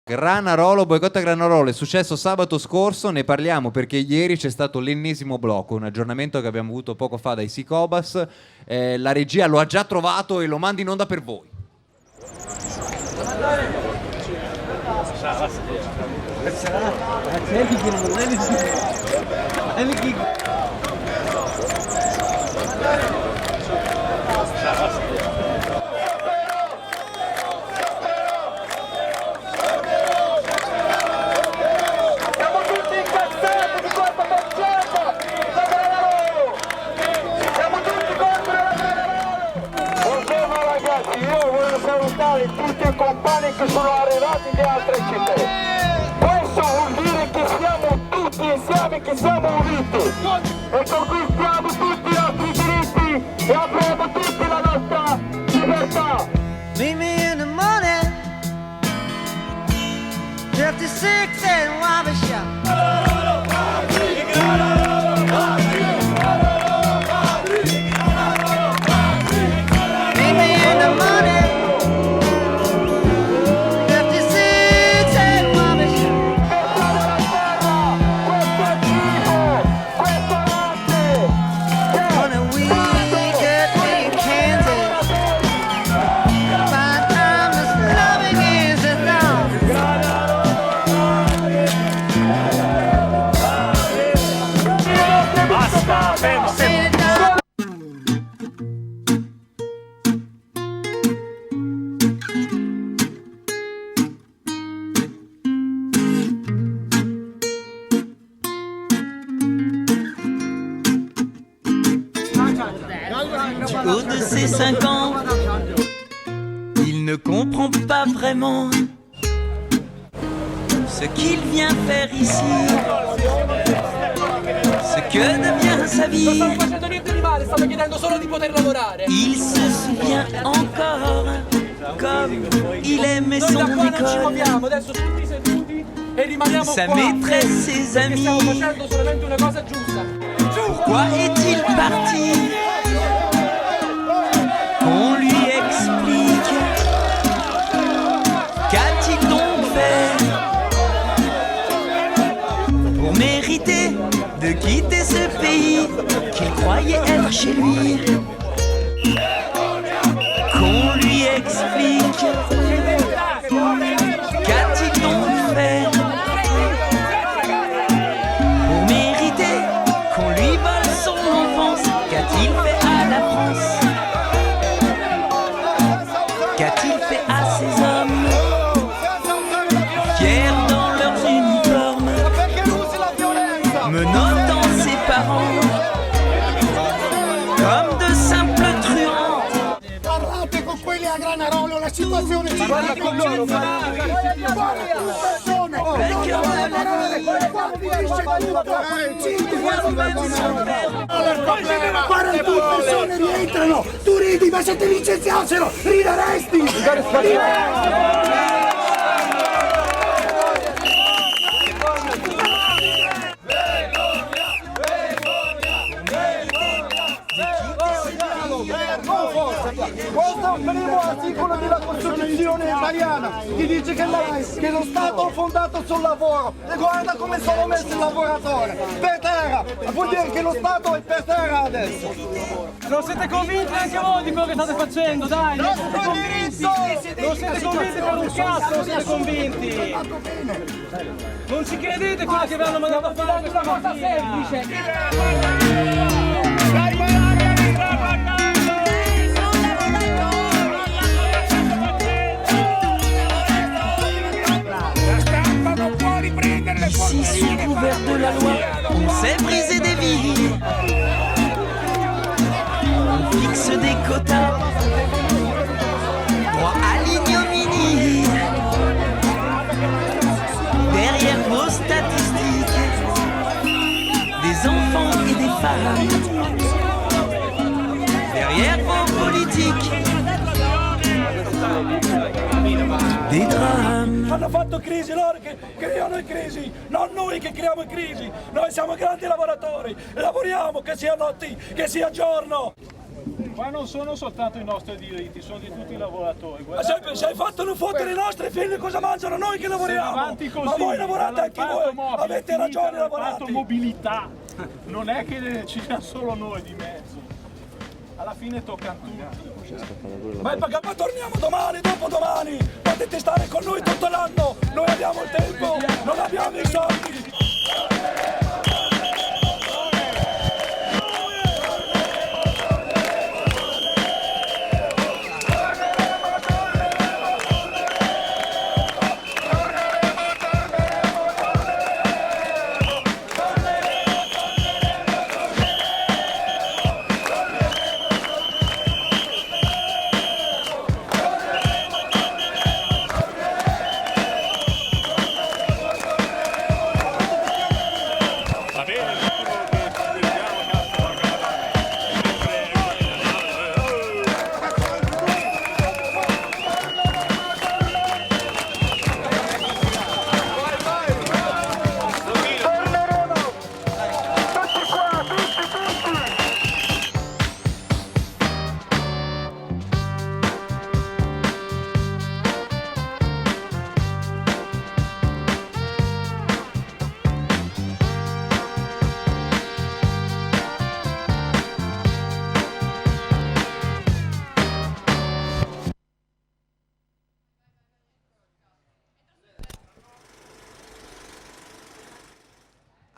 Granarolo, boicott a Granarolo è successo sabato scorso, ne parliamo perché ieri c'è stato l'ennesimo blocco, un aggiornamento che abbiamo avuto poco fa dai Sicobas, la regia lo ha già trovato e lo manda in onda per voi. Tutti i compagni che sono arrivati da altre città. Questo vuol dire che siamo tutti insieme, che siamo uniti e conquistiamo tutti i nostri diritti e avremo tutti la nostra libertà. Meet me in the morning, 56 and Wabi Shop. Au de ses 5 ans, il ne comprend pas vraiment ce qu'il vient faire ici, ce que devient sa vie. Il se souvient encore comme il aimait son école, sa maîtresse, ses amis. Pourquoi est-il parti? Qu'on lui explique. Qu'a-t-il donc fait pour mériter de quitter ce pays qu'il croyait être chez lui? Qu'on lui explique. Qu'a-t-il donc fait pour mériter qu'on lui vole son enfance? Qu'a-t-il fait à la France? Qu'a-t-il fait à ces hommes, fiers dans leurs uniformes, menottant ses parents comme de simples truands? Parlate con quelli a Granarolo, la situazione ci Parla con loro, Quarantuna persone rientrano, tu ridi, ma se ti licenziassero rideresti! Questo è il primo articolo della Costituzione italiana che dice che lo Stato è fondato sul lavoro e guarda come sono messi il lavoratore, per terra, vuol dire che lo Stato è per terra adesso. Non siete convinti anche voi di quello che state facendo, dai! Non siete convinti per un cazzo, non siete convinti! Non ci credete quello che vi hanno mandato a fare questa cosa semplice! Ici, sous couvert de la loi, on sait briser des vies. On fixe des quotas, droit à l'ignominie. Derrière vos statistiques, des enfants et des femmes. Derrière vos politiques, des drames. Hanno fatto crisi loro che creano le crisi, non noi che creiamo crisi. Noi siamo grandi lavoratori, lavoriamo che sia notti, che sia giorno. Qua non sono soltanto i nostri diritti, sono di tutti i lavoratori. Ma se hai fatto non fottere i nostri figli, cosa mangiano noi che lavoriamo? Così, ma voi lavorate anche voi, avete ragione, lavorate. Mobilità, non è che ci siamo solo noi di mezzo. Alla fine tocca a tutti. Ma torniamo domani, dopodomani, potete stare con noi tutto l'anno, noi abbiamo il tempo, non abbiamo i soldi.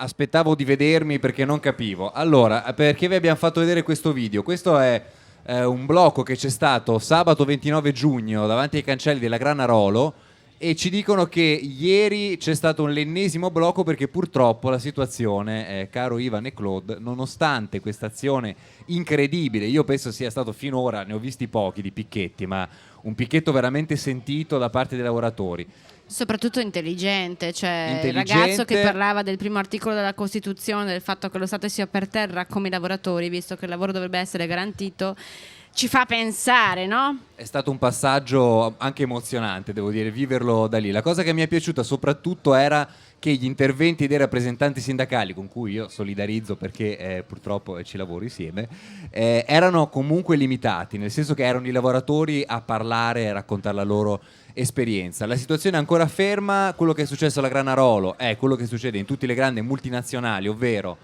Aspettavo di vedermi perché non capivo. Allora, perché vi abbiamo fatto vedere questo video? Questo è un blocco che c'è stato sabato 29 giugno davanti ai cancelli della Granarolo e ci dicono che ieri c'è stato l'ennesimo blocco perché purtroppo la situazione, caro Ivan e Claude, nonostante questa azione incredibile, io penso sia stato finora, ne ho visti pochi di picchetti, ma un picchetto veramente sentito da parte dei lavoratori. Soprattutto intelligente, cioè il ragazzo che parlava del primo articolo della Costituzione, del fatto che lo Stato sia per terra come i lavoratori, visto che il lavoro dovrebbe essere garantito, ci fa pensare, no? È stato un passaggio anche emozionante, devo dire, viverlo da lì. La cosa che mi è piaciuta soprattutto era che gli interventi dei rappresentanti sindacali, con cui io solidarizzo perché purtroppo ci lavoro insieme, erano comunque limitati, nel senso che erano i lavoratori a parlare e a raccontare la loro esperienza. La situazione è ancora ferma, quello che è successo alla Granarolo è quello che succede in tutte le grandi multinazionali, ovvero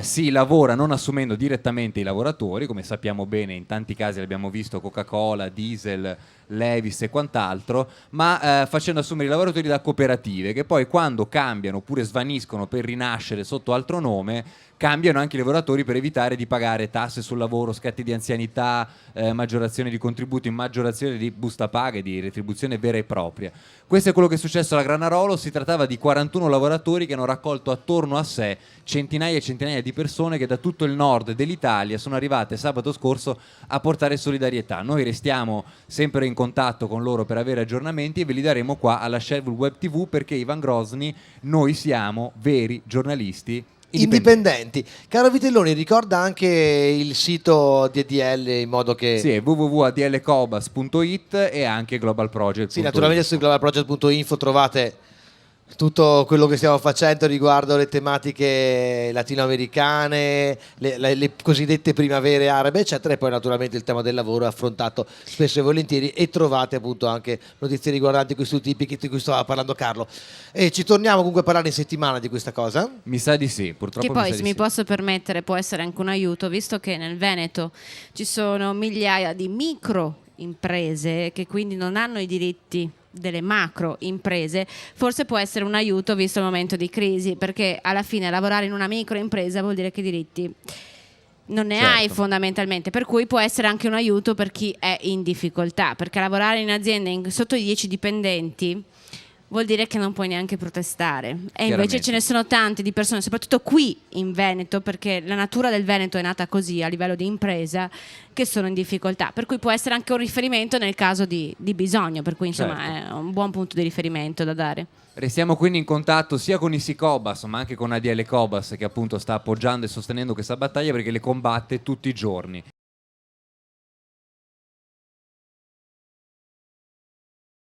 si lavora non assumendo direttamente i lavoratori, come sappiamo bene, in tanti casi l'abbiamo visto Coca-Cola, Diesel, Levis e quant'altro, ma facendo assumere i lavoratori da cooperative che poi quando cambiano oppure svaniscono per rinascere sotto altro nome cambiano anche i lavoratori per evitare di pagare tasse sul lavoro, scatti di anzianità, maggiorazione di contributi, maggiorazione di busta paga e di retribuzione vera e propria. Questo è quello che è successo alla Granarolo. Si trattava di 41 lavoratori che hanno raccolto attorno a sé centinaia e centinaia di persone che da tutto il nord dell'Italia sono arrivate sabato scorso a portare solidarietà. Noi restiamo sempre in contatto con loro per avere aggiornamenti e ve li daremo qua alla Shelville Web TV, perché Ivan Grosny, noi siamo veri giornalisti indipendenti. Caro Vitelloni, ricorda anche il sito di ADL in modo che... Sì, www.adlcobas.it e anche globalproject.it. Sì, naturalmente su globalproject.info trovate tutto quello che stiamo facendo riguardo le tematiche latinoamericane, le cosiddette primavere arabe, eccetera, e poi naturalmente il tema del lavoro è affrontato spesso e volentieri e trovate appunto anche notizie riguardanti questi tipi di cui stava parlando Carlo. E ci torniamo comunque a parlare in settimana di questa cosa? Mi sa di sì, purtroppo. Che poi, se mi posso permettere, può essere anche un aiuto, visto che nel Veneto ci sono migliaia di micro imprese che quindi non hanno i diritti delle macro imprese. Forse può essere un aiuto visto il momento di crisi, perché alla fine lavorare in una micro impresa vuol dire che diritti non ne hai fondamentalmente, per cui può essere anche un aiuto per chi è in difficoltà, perché lavorare in aziende sotto i 10 dipendenti vuol dire che non puoi neanche protestare, e invece ce ne sono tante di persone, soprattutto qui in Veneto, perché la natura del Veneto è nata così a livello di impresa, che sono in difficoltà, per cui può essere anche un riferimento nel caso di bisogno, per cui insomma è un buon punto di riferimento da dare. Restiamo quindi in contatto sia con i Sicobas ma anche con ADL Cobas, che appunto sta appoggiando e sostenendo questa battaglia perché le combatte tutti i giorni.